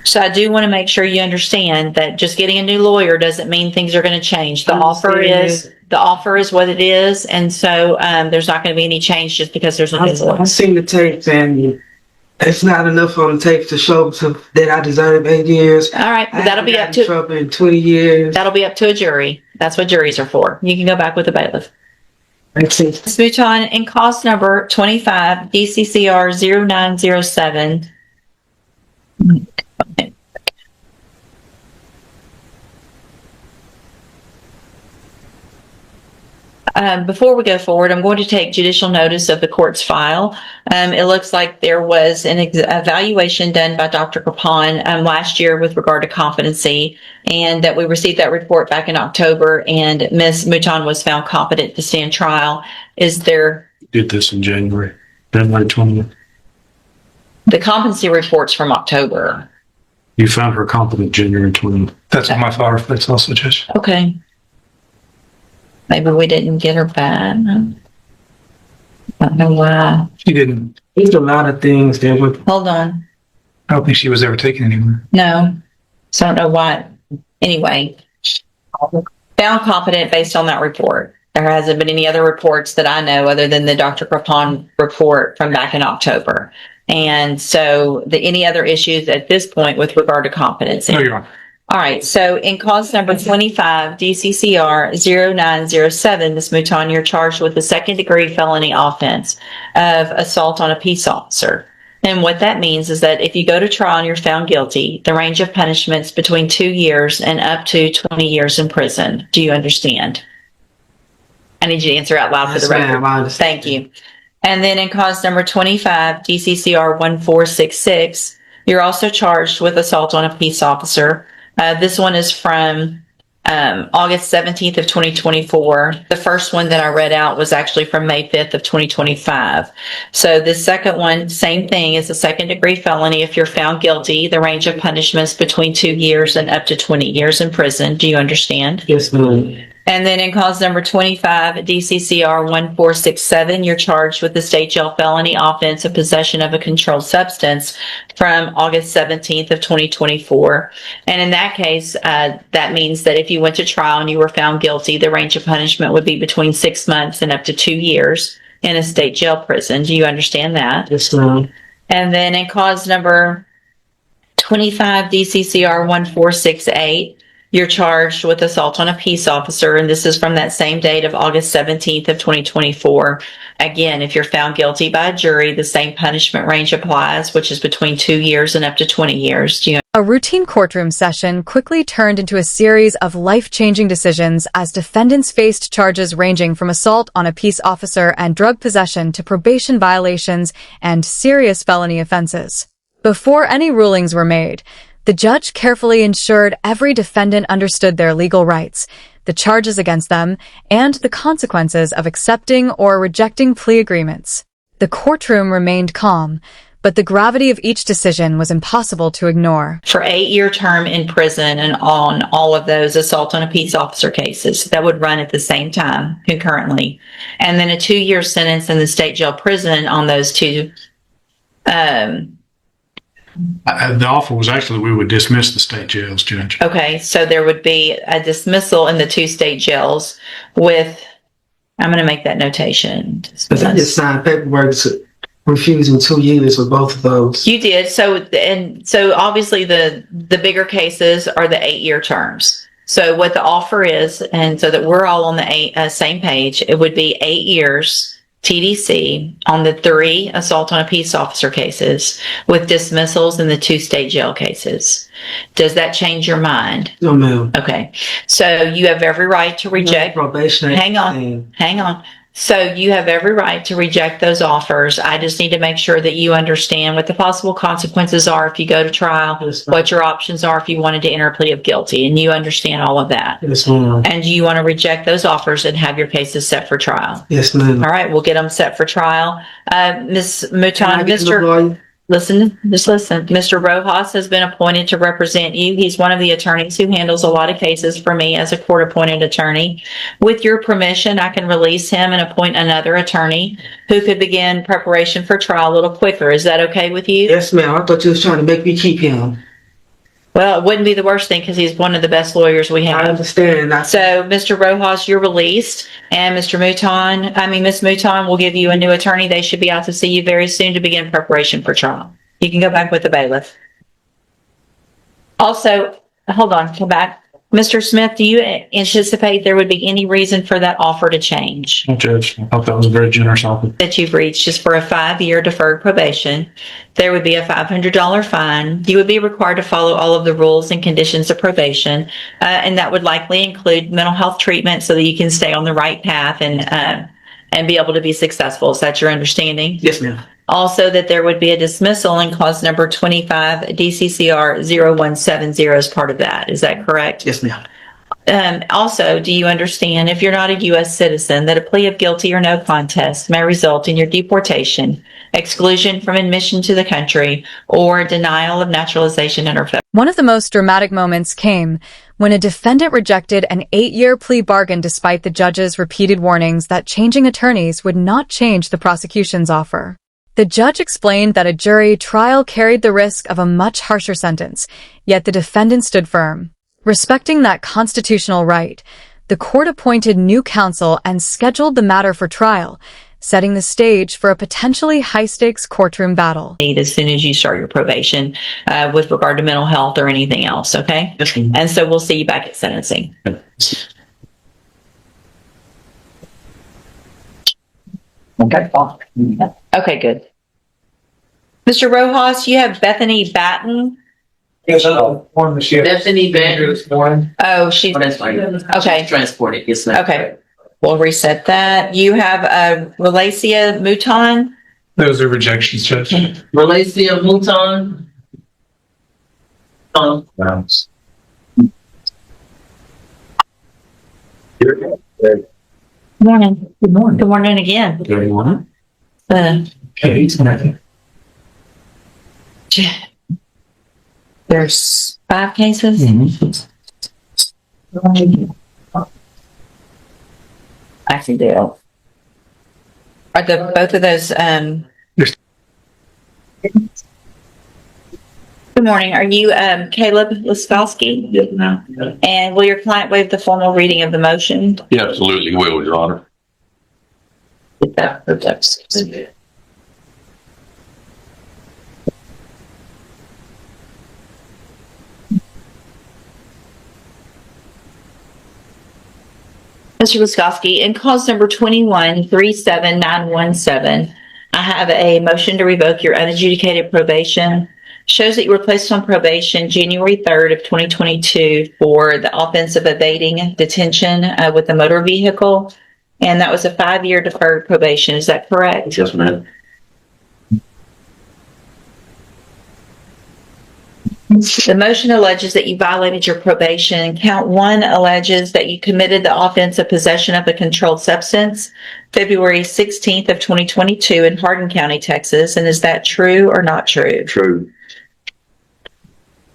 So I do want to make sure you understand that just getting a new lawyer doesn't mean things are going to change. The offer is what it is, and so there's not going to be any change just because there's a new lawyer. I've seen the tapes, and it's not enough on the tape to show that I deserve 8 years. All right, but that'll be up to trouble in 20 years. That'll be up to a jury. That's what juries are for. You can go back with the bailiff. Let's move on. In cause number 25, DCCR 0907. Before we go forward, I'm going to take judicial notice of the court's file. It looks like there was an evaluation done by Dr. Capon last year with regard to competency, and that we received that report back in October, and Ms. Mouton was found competent to stand trial. Did this in January 20th. The competency report's from October. You found her competent January 20th. That's what my file reflects also, Judge. Okay. Maybe we didn't get her back. I don't know why. She didn't. There's a lot of things there. Hold on. I don't think she was ever taken anywhere. No. So I don't know why. Anyway, found competent based on that report. There hasn't been any other reports that I know other than the Dr. Capon report from back in October. And so any other issues at this point with regard to competency? No, Your Honor. All right. So in cause number 25, DCCR 0907, Ms. Mouton, you're charged with a second-degree felony offense of assault on a peace officer. And what that means is that if you go to trial and you're found guilty, the range of punishments between 2 years and up to 20 years in prison. Do you understand? I need you to answer out loud for the record. Thank you. And then in cause number 25, DCCR 1466, you're also charged with assault on a peace officer. This one is from August 17th of 2024. The first one that I read out was actually from May 5th of 2025. So the second one, same thing, is a second-degree felony. If you're found guilty, the range of punishments between 2 years and up to 20 years in prison. Do you understand? Yes, ma'am. And then in cause number 25, DCCR 1467, you're charged with the state jail felony offense of possession of a controlled substance from August 17th of 2024. And in that case, that means that if you went to trial and you were found guilty, the range of punishment would be between 6 months and up to 2 years in a state jail prison. Do you understand that? Yes, ma'am. And then in cause number 25, DCCR 1468, you're charged with assault on a peace officer, and this is from that same date of August 17th of 2024. Again, if you're found guilty by a jury, the same punishment range applies, which is between 2 years and up to 20 years. A routine courtroom session quickly turned into a series of life-changing decisions as defendants faced charges ranging from assault on a peace officer and drug possession to probation violations and serious felony offenses. Before any rulings were made, the judge carefully ensured every defendant understood their legal rights, the charges against them, and the consequences of accepting or rejecting plea agreements. The courtroom remained calm, but the gravity of each decision was impossible to ignore. For 8-year term in prison and on all of those assault on a peace officer cases, that would run at the same time, concurrently. And then a 2-year sentence in the state jail prison on those two. The offer was actually we would dismiss the state jails, Judge. Okay, so there would be a dismissal in the 2 state jails with, I'm going to make that notation. But I just signed paperwork refusing 2 years for both of those. You did. So obviously the bigger cases are the 8-year terms. So what the offer is, and so that we're all on the same page, it would be 8 years TDC on the 3 assault on a peace officer cases with dismissals in the 2 state jail cases. Does that change your mind? No, ma'am. Okay. So you have every right to reject. Probation. Hang on. So you have every right to reject those offers. I just need to make sure that you understand what the possible consequences are if you go to trial, Yes, ma'am. what your options are if you wanted to enter a plea of guilty, and you understand all of that. Yes, ma'am. And you want to reject those offers and have your cases set for trial. Yes, ma'am. All right, we'll get them set for trial. Ms. Mouton, Listen. Just listen. Mr. Rojas has been appointed to represent you. He's one of the attorneys who handles a lot of cases for me as a court-appointed attorney. With your permission, I can release him and appoint another attorney who could begin preparation for trial a little quicker. Is that okay with you? Yes, ma'am. I thought you was trying to make me keep him. Well, it wouldn't be the worst thing because he's one of the best lawyers we I have. understand. So, Mr. Rojas, you're released, and Miss Mouton will give you a new attorney. They should be out to see you very soon to begin preparation for trial. You can go back with the bailiff. Also, hold on, come back. Mr. Smith, do you anticipate there would be any reason for that offer to change Judge, I thought that was a very generous offer. that you've reached just for a 5-year deferred probation? There would be a $500 fine. You would be required to follow all of the rules and conditions of probation, and that would likely include mental health treatment so that you can stay on the right path and be able to be successful. Is that your understanding? Yes, ma'am. Also, that there would be a dismissal in clause number 25 DCCR 0170 as part of that. Is that correct? Yes, ma'am. Also, do you understand, if you're not a U.S. citizen, that a plea of guilty or no contest may result in your deportation, exclusion from admission to the country, or denial of naturalization under federal? One of the most dramatic moments came when a defendant rejected an 8-year plea bargain despite the judge's repeated warnings that changing attorneys would not change the prosecution's offer. The judge explained that a jury trial carried the risk of a much harsher sentence, yet the defendant stood firm. Respecting that constitutional right, the court appointed new counsel and scheduled the matter for trial, setting the stage for a potentially high-stakes courtroom battle. As soon as you start your probation with regard to mental health or anything else, okay? Yes, ma'am. And so we'll see you back at sentencing. Okay, good. Mr. Rojas, you have Bethany Batten. Yes, one the ship. Bethany Van. This morning. Oh, she's, Oh, that's fine. Okay. Transported, yes, ma'am. okay. We'll reset that. You have Relacia Mouton. Those are rejections, Judge. Relacia Mouton. Morning. Good morning. Good morning again. Good morning. Okay, it's nothing. There's 5 cases. I can do. Are both of those? Good morning. Are you Caleb Laskowski? Yes, ma'am. And will your client waive the formal reading of the motion? Yeah, absolutely will, Your Honor. Mr. Laskowski, in cause number 2137917, I have a motion to revoke your unadjudicated probation. Shows that you were placed on probation January 3rd of 2022 for the offense of evading detention with a motor vehicle. And that was a 5-year deferred probation. Is that correct? Yes, ma'am. The motion alleges that you violated your probation. Count 1 alleges that you committed the offense of possession of a controlled substance February 16th of 2022 in Hardin County, Texas. And is that true or not true? True.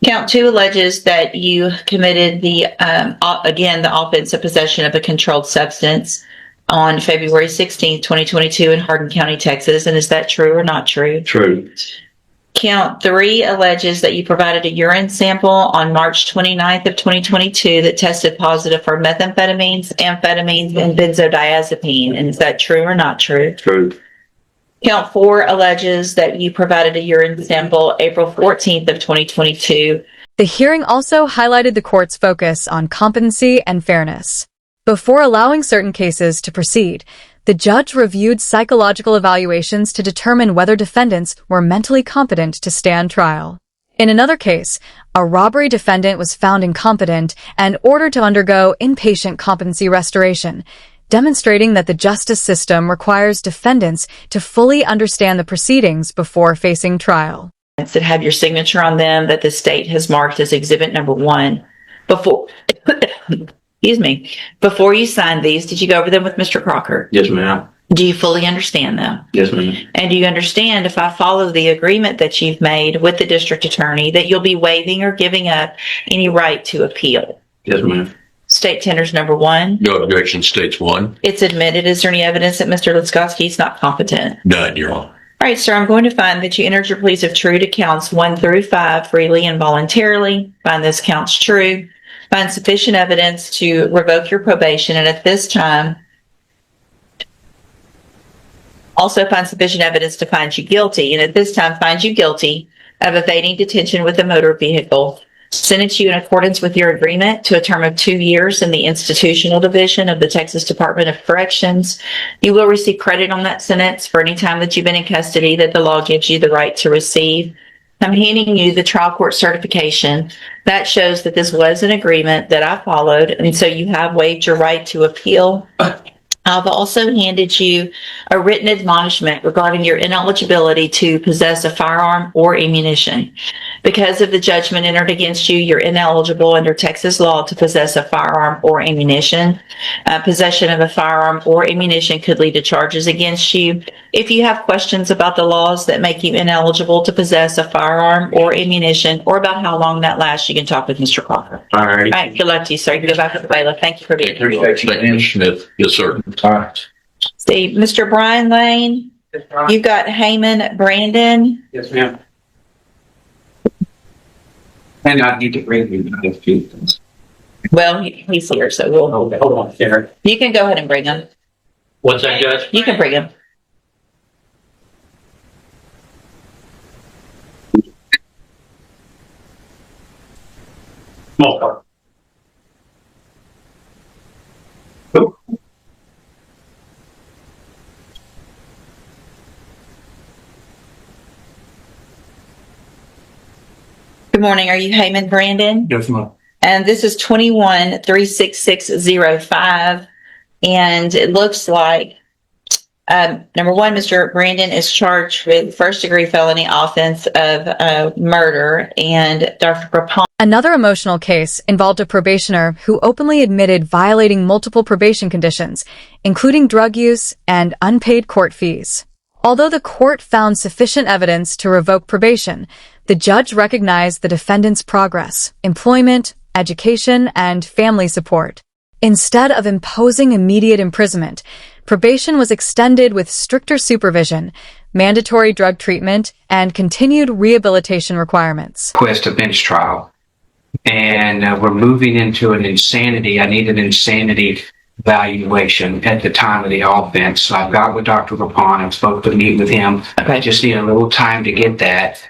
Count 2 alleges that you committed the offense of possession of a controlled substance on February 16th, 2022 in Hardin County, Texas. And is that true or not true? True. Count 3 alleges that you provided a urine sample on March 29th of 2022 that tested positive for methamphetamines, amphetamines, and benzodiazepine. And is that true or not true? True. Count 4 alleges that you provided a urine sample April 14th of 2022. The hearing also highlighted the court's focus on competency and fairness. Before allowing certain cases to proceed, the judge reviewed psychological evaluations to determine whether defendants were mentally competent to stand trial. In another case, a robbery defendant was found incompetent and ordered to undergo inpatient competency restoration, demonstrating that the justice system requires defendants to fully understand the proceedings before facing trial. That have your signature on them that the state has marked as exhibit number 1. Before you signed these, did you go over them with Mr. Crocker? Yes, ma'am. Do you fully understand them? Yes, ma'am. And do you understand, if I follow the agreement that you've made with the district attorney, that you'll be waiving or giving up any right to appeal? Yes, ma'am. State tenders number 1. No objection, states one. It's admitted. Is there any evidence that Mr. Laskowski is not competent? None, Your Honor. All right, sir, I'm going to find that you entered your pleas of true to counts 1 through 5 freely and voluntarily. Find those counts true. Find sufficient evidence to revoke your probation, and at this time, also find sufficient evidence to find you guilty, and at this time, find you guilty of evading detention with a motor vehicle. Sentence you in accordance with your agreement to a term of 2 years in the institutional division of the Texas Department of Corrections. You will receive credit on that sentence for any time that you've been in custody that the law gives you the right to receive. I'm handing you the trial court certification that shows that this was an agreement that I followed, and so you have waived your right to appeal. I've also handed you a written admonishment regarding your ineligibility to possess a firearm or ammunition. Because of the judgment entered against you, you're ineligible under Texas law to possess a firearm or ammunition. Possession of a firearm or ammunition could lead to charges against you. If you have questions about the laws that make you ineligible to possess a firearm or ammunition, or about how long that lasts, you can talk with Mr. Crocker. All right. All right, good luck to you, sir. You can go back to the bailiff. Thank you for being here. Mr. Smith. Yes, sir. All right. See, Mr. Brian Lane, you've got Heyman Brandon. Yes, ma'am. And I need to bring you a few things. Well, he's here, so we'll. Okay, hold on, Sharon. You can go ahead and bring him. What's that, Judge? You can bring him. More. Good morning. Are you Heyman Brandon? Yes, ma'am. And this is 21-36605. And it looks like, number one, Mr. Brandon is charged with first-degree felony offense of murder. And Dr. Rapon. Another emotional case involved a probationer who openly admitted violating multiple probation conditions, including drug use and unpaid court fees. Although the court found sufficient evidence to revoke probation, the judge recognized the defendant's progress, employment, education, and family support. Instead of imposing immediate imprisonment, probation was extended with stricter supervision, mandatory drug treatment, and continued rehabilitation requirements. Request a bench trial. And we're moving into an insanity. I need an insanity valuation at the time of the offense. So I've got with Dr. Rapon. I'm supposed to meet with him. I just need a little time to get that.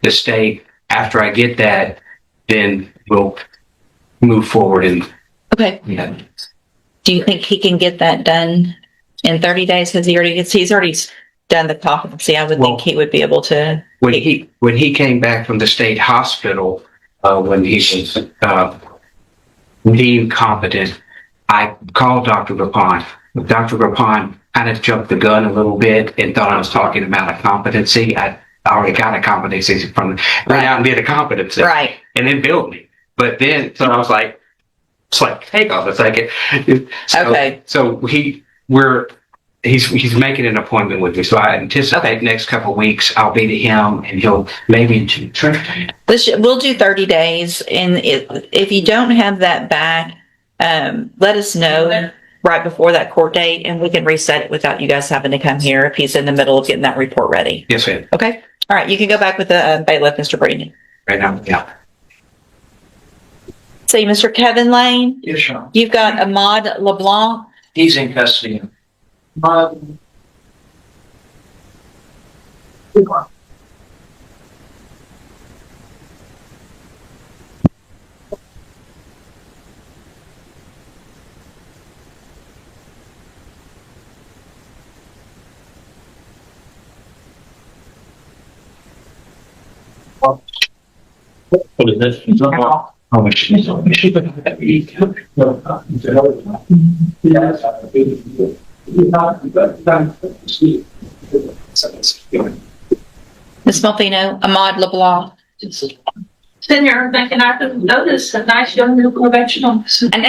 The state, after I get that, then we'll move forward. And Okay. yeah. Do you think he can get that done in 30 days? He's already done the competency. I would think he would be able to. When he came back from the state hospital, when he was deemed competent, I called Dr. Rapon. Dr. Rapon kind of jumped the gun a little bit and thought I was talking about a competency. I already got a competency from went out and did a competency, Right. and then billed me. But then, so I was like, it's like, take off a second. So, Okay. So he's making an appointment with me. So I anticipate next couple of weeks I'll be to him, and he'll maybe. We'll do 30 days. And if you don't have that back, let us know right before that court date, and we can reset it without you guys having to come here if he's in the middle of getting that report ready. Yes, ma'am. Okay. All right. You can go back with the bailiff, Mr. Brandon. Right now, yeah. See, Mr. Kevin Lane, Yes, sir. you've got Ahmad LeBlanc. He's in custody. What is this? How much? Ms. Malfino, Ahmad LeBlanc. Sitting here thinking I could notice a nice young new probation officer. All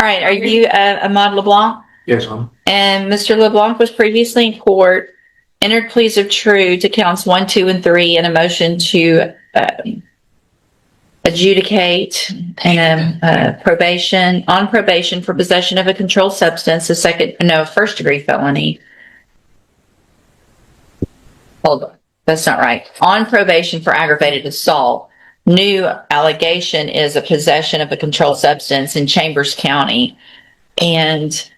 right. Are you Ahmad LeBlanc? Yes, ma'am. And Mr. LeBlanc was previously in court, entered pleas of true to counts 1, 2, and 3, and a motion to adjudicate and on probation for possession of a controlled substance, first degree felony. Hold on, that's not right. On probation for aggravated assault, new allegation is a possession of a controlled substance in Chambers County. And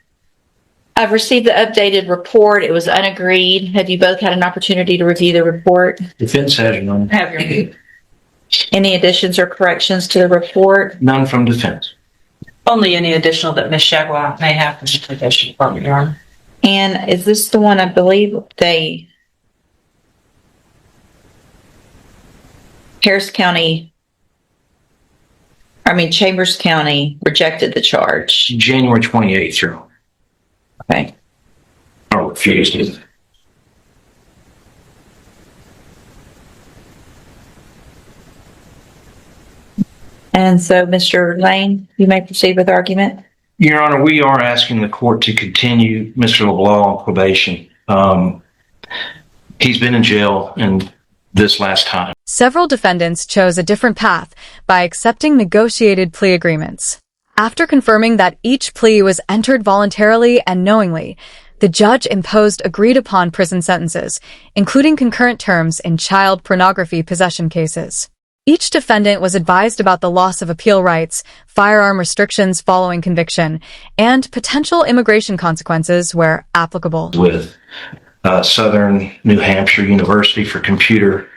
I've received the updated report. It was unagreed. Have you both had an opportunity to review the report? Defense has none. Have you? Any additions or corrections to the report? None from defense. Only any additional that Ms. Shagwa may have from the probation department, Your Honor. And is this the one I believe Chambers County rejected the charge. January 28th, Your Honor. Okay. Or refused it. And so, Mr. Lane, you may proceed with argument. Your Honor, we are asking the court to continue Mr. LeBlanc on probation. He's been in jail and this last time. Several defendants chose a different path by accepting negotiated plea agreements. After confirming that each plea was entered voluntarily and knowingly, the judge imposed agreed-upon prison sentences, including concurrent terms in child pornography possession cases. Each defendant was advised about the loss of appeal rights, firearm restrictions following conviction, and potential immigration consequences where applicable. With Southern New Hampshire University for computer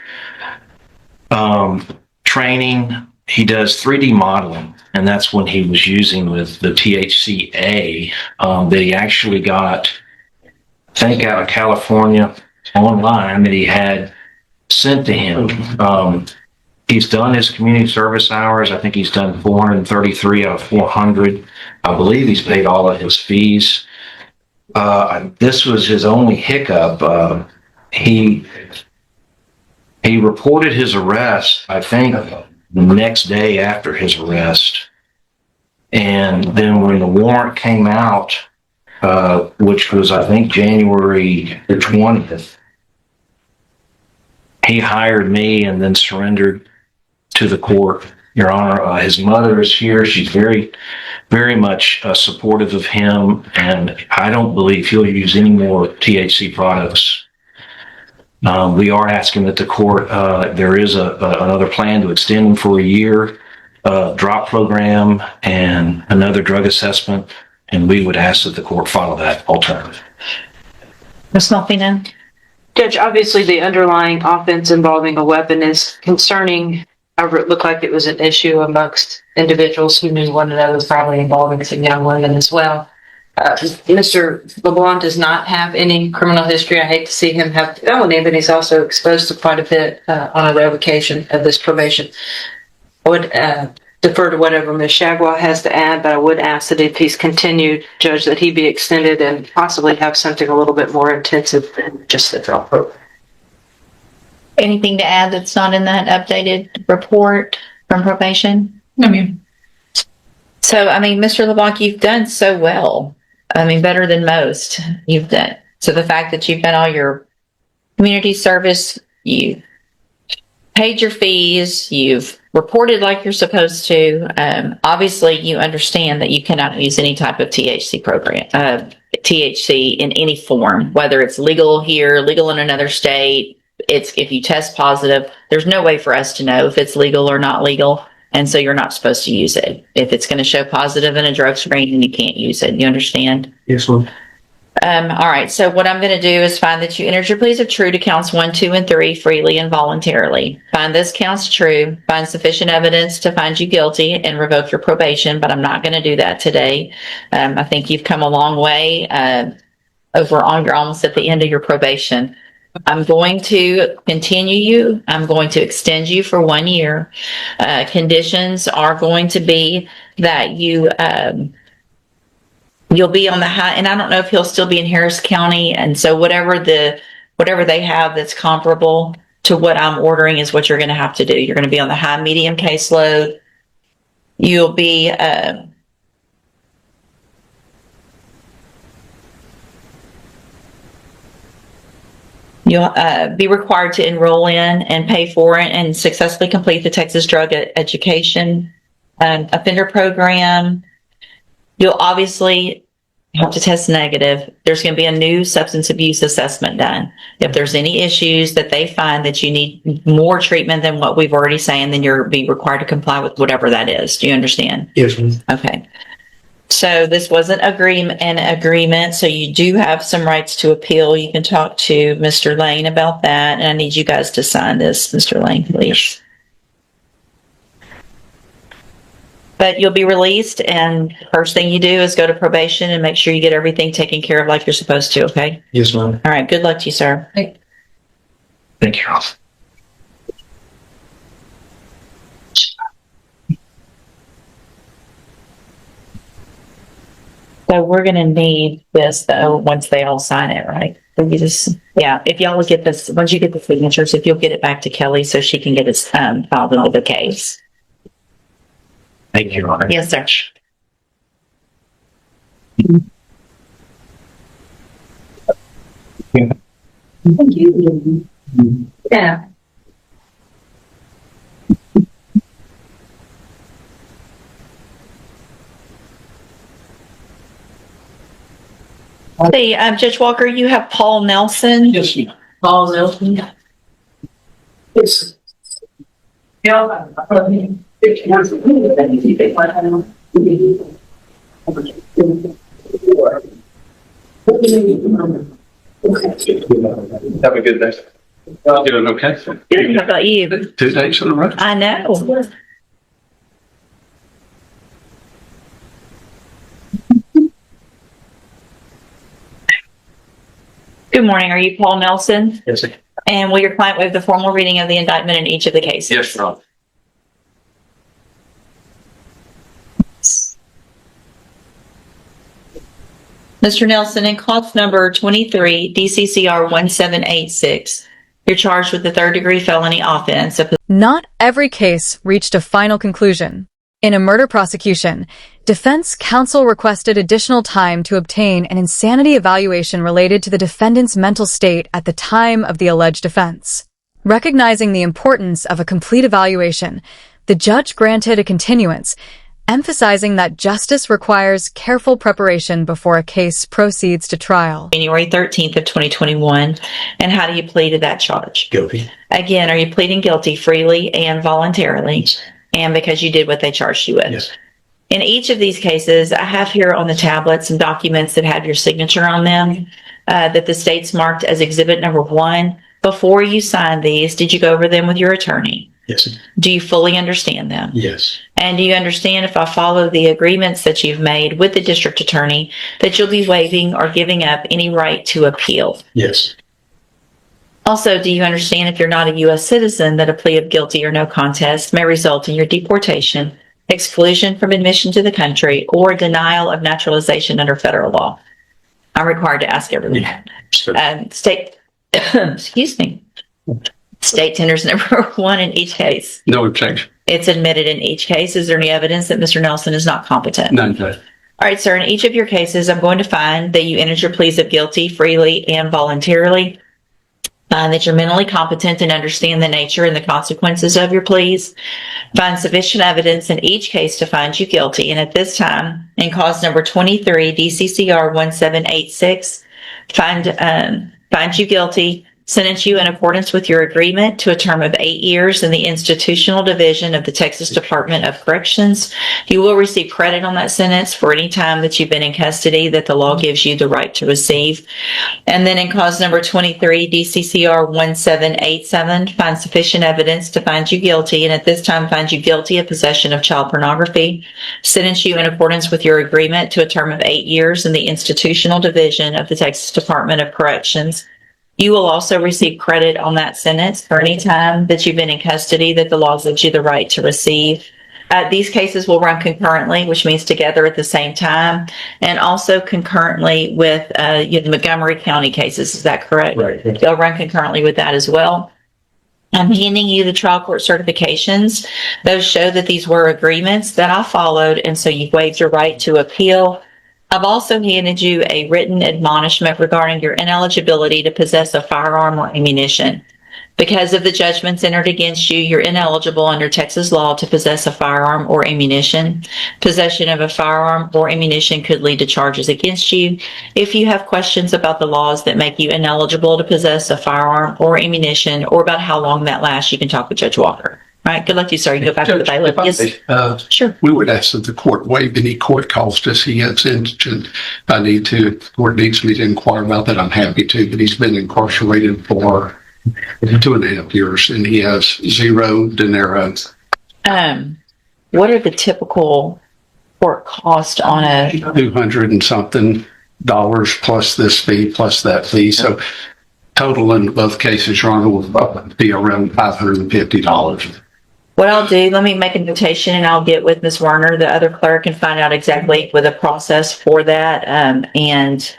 training. He does 3D modeling, and that's when he was using with the THCA that he actually got, I think, out of California online that he had sent to him. He's done his community service hours. I think he's done 433 out of 400. I believe he's paid all of his fees. This was his only hiccup. He reported his arrest, I think, the next day after his arrest. And then when the warrant came out, which was, I think, January the 20th, he hired me and then surrendered to the court. Your Honor, his mother is here. She's very, very much supportive of him, and I don't believe he'll use any more THC products. We are asking that the court, there is another plan to extend him for a year, drop program, and another drug assessment, and we would ask that the court follow that alternative. Ms. Malfina? Judge, obviously the underlying offense involving a weapon is concerning. However, it looked like it was an issue amongst individuals who knew one another, probably involving some young women as well. Mr. LeBlanc does not have any criminal history. I hate to see him have felony, but he's also exposed to quite a bit on a revocation of this probation. I would defer to whatever Ms. Shagwa has to add, but I would ask that if he's continued, Judge, that he be extended and possibly have something a little bit more intensive than just the drop program. Anything to add that's not in that updated report from probation? No, ma'am. So, Mr. LeBlanc, you've done so well. Better than most you've done. So the fact that you've done all your community service, you paid your fees, you've reported like you're supposed to. Obviously, you understand that you cannot use any type of THC program, THC in any form, whether it's legal here, legal in another state. If you test positive, there's no way for us to know if it's legal or not legal. And so you're not supposed to use it. If it's going to show positive in a drug screen, then you can't use it. You understand? Yes, ma'am. All right. So what I'm going to do is find that you entered your pleas of true to counts 1, 2, and 3 freely and voluntarily. Find this counts true. Find sufficient evidence to find you guilty and revoke your probation. But I'm not going to do that today. I think you've come a long way. You're almost at the end of your probation. I'm going to continue you. I'm going to extend you for 1 year. Conditions are going to be that you'll be on the high, and I don't know if he'll still be in Harris County. And so whatever they have that's comparable to what I'm ordering is what you're going to have to do. You're going to be on the high medium caseload. You'll be, You'll be required to enroll in and pay for it and successfully complete the Texas Drug Education Offender Program. You'll obviously have to test negative. There's going to be a new substance abuse assessment done. If there's any issues that they find that you need more treatment than what we've already saying, then you'll be required to comply with whatever that is. Do you understand? Yes, ma'am. Okay. So this was an agreement. So you do have some rights to appeal. You can talk to Mr. Lane about that. And I need you guys to sign this, Mr. Lane, please. But you'll be released, and the first thing you do is go to probation and make sure you get everything taken care of like you're supposed to, okay? Yes, ma'am. All right, good luck to you, sir. Thank you, Ralph. So we're going to need this, though, once they all sign it, right? So you just, yeah, if y'all will get this, once you get the signatures, if you'll get it back to Kelly so she can get it filed into the case. Thank you, Your Honor. Yes, sir. Thank you. Yeah. Hey, Judge Walker, you have Paul Nelson. Yes, ma'am. Paul Nelson. Yes. Yeah. Have a good day. Doing okay? Good. How about you? 2 days in a row. I know. Good morning. Are you Paul Nelson? Yes, sir. And will your client waive the formal reading of the indictment in each of the cases? Yes, Your Honor. Mr. Nelson, in cause number 23, DCCR 1786, you're charged with the third-degree felony offense of Not every case reached a final conclusion. In a murder prosecution, defense counsel requested additional time to obtain an insanity evaluation related to the defendant's mental state at the time of the alleged offense. Recognizing the importance of a complete evaluation, the judge granted a continuance, emphasizing that justice requires careful preparation before a case proceeds to trial. January 13th of 2021. And how do you plead to that charge? Guilty. Again, are you pleading guilty freely and voluntarily? And because you did what they charged you with? Yes. In each of these cases, I have here on the tablet some documents that have your signature on them, that the state's marked as exhibit number 1. Before you signed these, did you go over them with your attorney? Yes. Do you fully understand them? Yes. And do you understand, if I follow the agreements that you've made with the district attorney, that you'll be waiving or giving up any right to appeal? Yes. Also, do you understand, if you're not a U.S. citizen, that a plea of guilty or no contest may result in your deportation, exclusion from admission to the country, or denial of naturalization under federal law? I'm required to ask everyone that. State, excuse me. State tenders number 1 in each case. No objection. It's admitted in each case. Is there any evidence that Mr. Nelson is not competent? None, Judge. All right, sir. In each of your cases, I'm going to find that you entered your pleas of guilty freely and voluntarily. Find that you're mentally competent and understand the nature and the consequences of your pleas. Find sufficient evidence in each case to find you guilty. And at this time, in cause number 23, DCCR 1786, find you guilty, sentence you in accordance with your agreement to a term of 8 years in the institutional division of the Texas Department of Corrections. You will receive credit on that sentence for any time that you've been in custody that the law gives you the right to receive. And then in cause number 23, DCCR 1787, find sufficient evidence to find you guilty, and at this time find you guilty of possession of child pornography. Sentence you in accordance with your agreement to a term of 8 years in the institutional division of the Texas Department of Corrections. You will also receive credit on that sentence for any time that you've been in custody that the law gives you the right to receive. These cases will run concurrently, which means together at the same time, and also concurrently with the Montgomery County cases. Is that correct? Right. They'll run concurrently with that as well. I'm handing you the trial court certifications. Those show that these were agreements that I followed, and so you've waived your right to appeal. I've also handed you a written admonishment regarding your ineligibility to possess a firearm or ammunition. Because of the judgments entered against you, you're ineligible under Texas law to possess a firearm or ammunition. Possession of a firearm or ammunition could lead to charges against you. If you have questions about the laws that make you ineligible to possess a firearm or ammunition, or about how long that lasts, you can talk with Judge Walker. All right, good luck to you, sir. You can go back to the bailiff. Yes, sure. We would ask that the court waive any court costs as he has indigent. I need to, the court needs me to inquire about that. I'm happy to, but he's been incarcerated for 2.5 years and he has zero dinero. What are the typical court costs on a 200 and something dollars plus this fee plus that fee. So total in both cases, Your Honor, will be around $550. What I'll do, let me make a notation and I'll get with Ms. Werner, the other clerk, and find out exactly with a process for that, and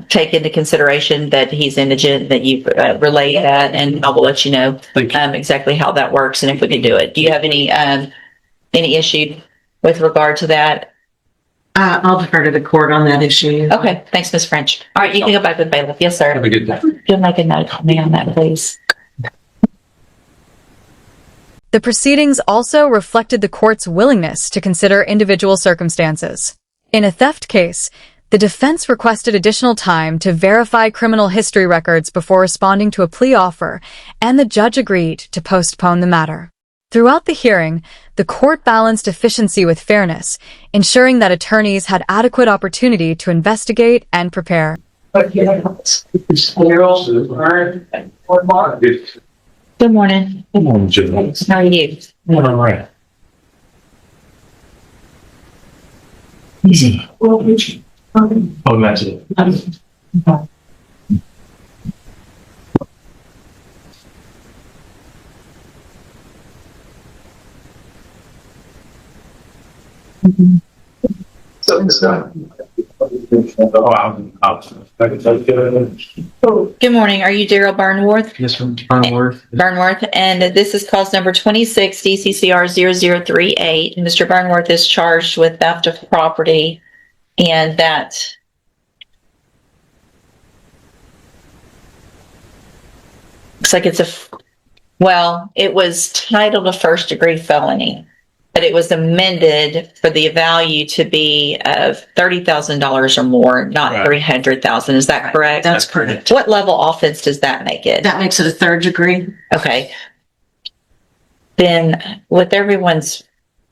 take into consideration that he's indigent, that you've relayed that, and I will let you know exactly how that works and if we can do it. Do you have any issue with regard to that? I'll defer to the court on that issue. Okay, thanks, Ms. French. All right, you can go back with bailiff. Yes, sir. Have a good day. You'll make a note on me on that, please. The proceedings also reflected the court's willingness to consider individual circumstances. In a theft case, the defense requested additional time to verify criminal history records before responding to a plea offer, and the judge agreed to postpone the matter. Throughout the hearing, the court balanced efficiency with fairness, ensuring that attorneys had adequate opportunity to investigate and prepare. Good morning. Good morning, Jim. How are you? All right. Oh, that's it. Good morning. Are you Daryl Burnworth? Yes, sir. Burnworth. Burnworth, and this is cause number 26 DCCR 0038. Mr. Burnworth is charged with theft of property, and that looks like it's it was titled a first degree felony, but it was amended for the value to be of $30,000 or more, not $300,000. Is that correct? That's correct. What level offense does that make it? That makes it a third degree. Okay. Then, with everyone's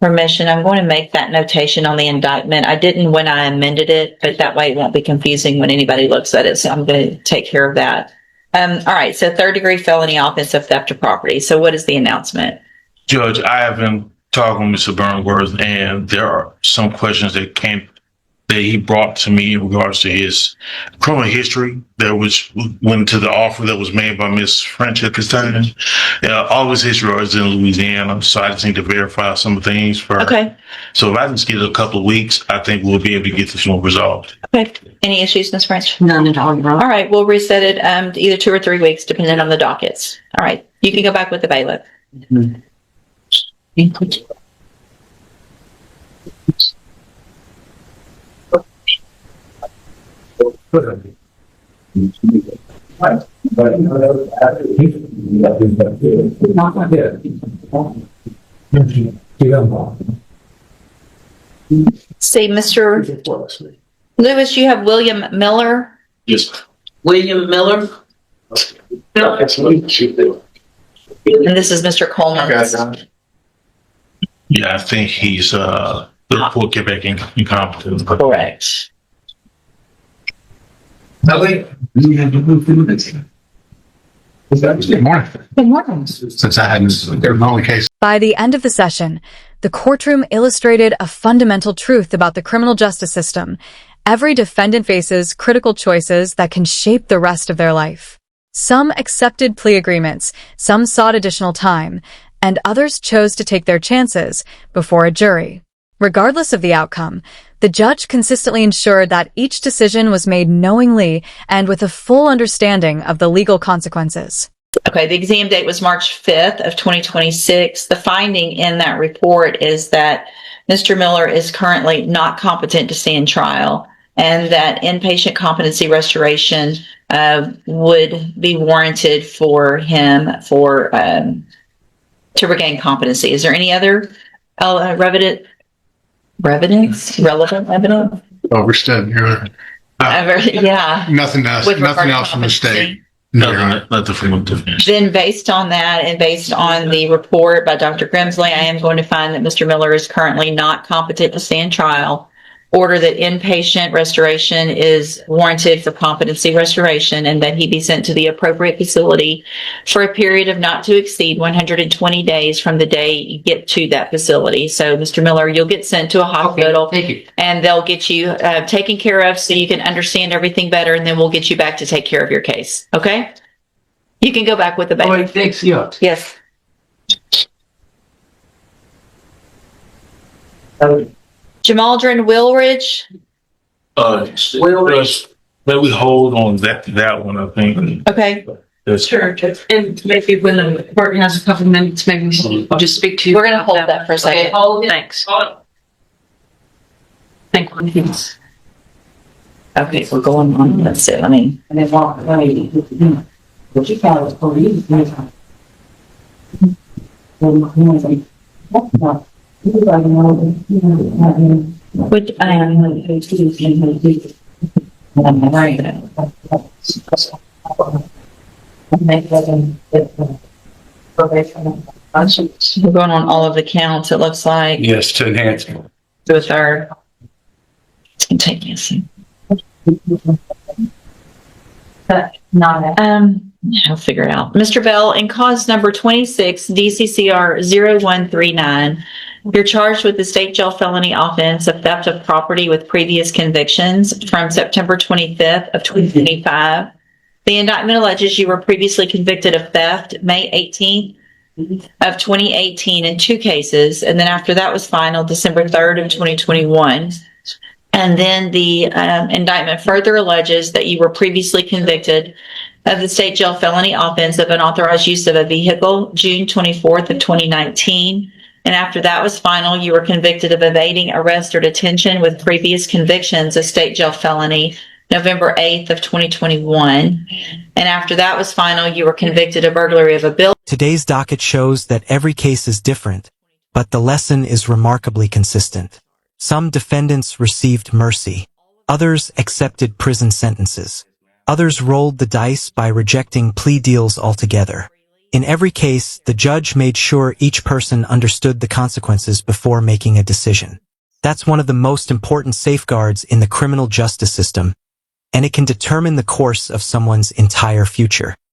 permission, I'm going to make that notation on the indictment. I didn't when I amended it, but that way it won't be confusing when anybody looks at it. So I'm going to take care of that. All right. So third degree felony offense of theft of property. So what is the announcement? Judge, I have been talking with Mr. Burnworth, and there are some questions that he brought to me in regards to his criminal history that went to the offer that was made by Ms. French at this time. All of his history is in Louisiana, so I just need to verify some things for. Okay. So if I can just get a couple of weeks, I think we'll be able to get this one resolved. Okay. Any issues, Ms. French? None at all, Your Honor. All right. We'll reset it to either 2 or 3 weeks, depending on the dockets. All right. You can go back with the bailiff. Mm-hmm. See, Mr. Lewis, you have William Miller. Yes. William Miller. And this is Mr. Coleman. Yeah, I think he's the report came back incompetent. Correct. Good morning. Good morning. Since I hadn't, they're the only case. By the end of the session, the courtroom illustrated a fundamental truth about the criminal justice system. Every defendant faces critical choices that can shape the rest of their life. Some accepted plea agreements, some sought additional time, and others chose to take their chances before a jury. Regardless of the outcome, the judge consistently ensured that each decision was made knowingly and with a full understanding of the legal consequences. Okay, the exam date was March 5th of 2026. The finding in that report is that Mr. Miller is currently not competent to stand trial, and that inpatient competency restoration would be warranted for him to regain competency. Is there any other relevant evidence? Overstood, Your Honor. Yeah. Nothing else, With regard nothing to else from the state. competency. No, Your Honor. Nothing from the defense. Then based on that and based on the report by Dr. Grimsley, I am going to find that Mr. Miller is currently not competent to stand trial. Order that inpatient restoration is warranted for competency restoration and that he be sent to the appropriate facility for a period of not to exceed 120 days from the day you get to that facility. So, Mr. Miller, you'll get sent to a hospital. Thank you. And they'll get you taken care of so you can understand everything better, and then we'll get you back to take care of your case. Okay? You can go back with the baby. All right, thanks, yeah. Yes. Jamaldrin Willridge. Let we hold on that one, I think. Okay. That's Sure. And maybe when the court has a couple minutes, maybe I'll just speak to you. We're going to hold that for a second. Okay, hold it. Thanks. Thank you. Okay, we're going on. Let's see. Let me. And then walk away. What you call it, police. Would we're going on all of the counts. It looks like Yes, to enhance. to a third. It's gonna take me a second. I'll figure it out. Mr. Bell, in cause number 26, DCCR 0139, you're charged with the state jail felony offense of theft of property with previous convictions from September 25th of 2025. The indictment alleges you were previously convicted of theft May 18th of 2018 in 2 cases, and then after that was final December 3rd of 2021. And then the indictment further alleges that you were previously convicted of the state jail felony offense of unauthorized use of a vehicle June 24th of 2019. And after that was final, you were convicted of evading arrest or detention with previous convictions of state jail felony November 8th of 2021. And after that was final, you were convicted of burglary of a building. Today's docket shows that every case is different, but the lesson is remarkably consistent. Some defendants received mercy. Others accepted prison sentences. Others rolled the dice by rejecting plea deals altogether. In every case, the judge made sure each person understood the consequences before making a decision. That's one of the most important safeguards in the criminal justice system, and it can determine the course of someone's entire future.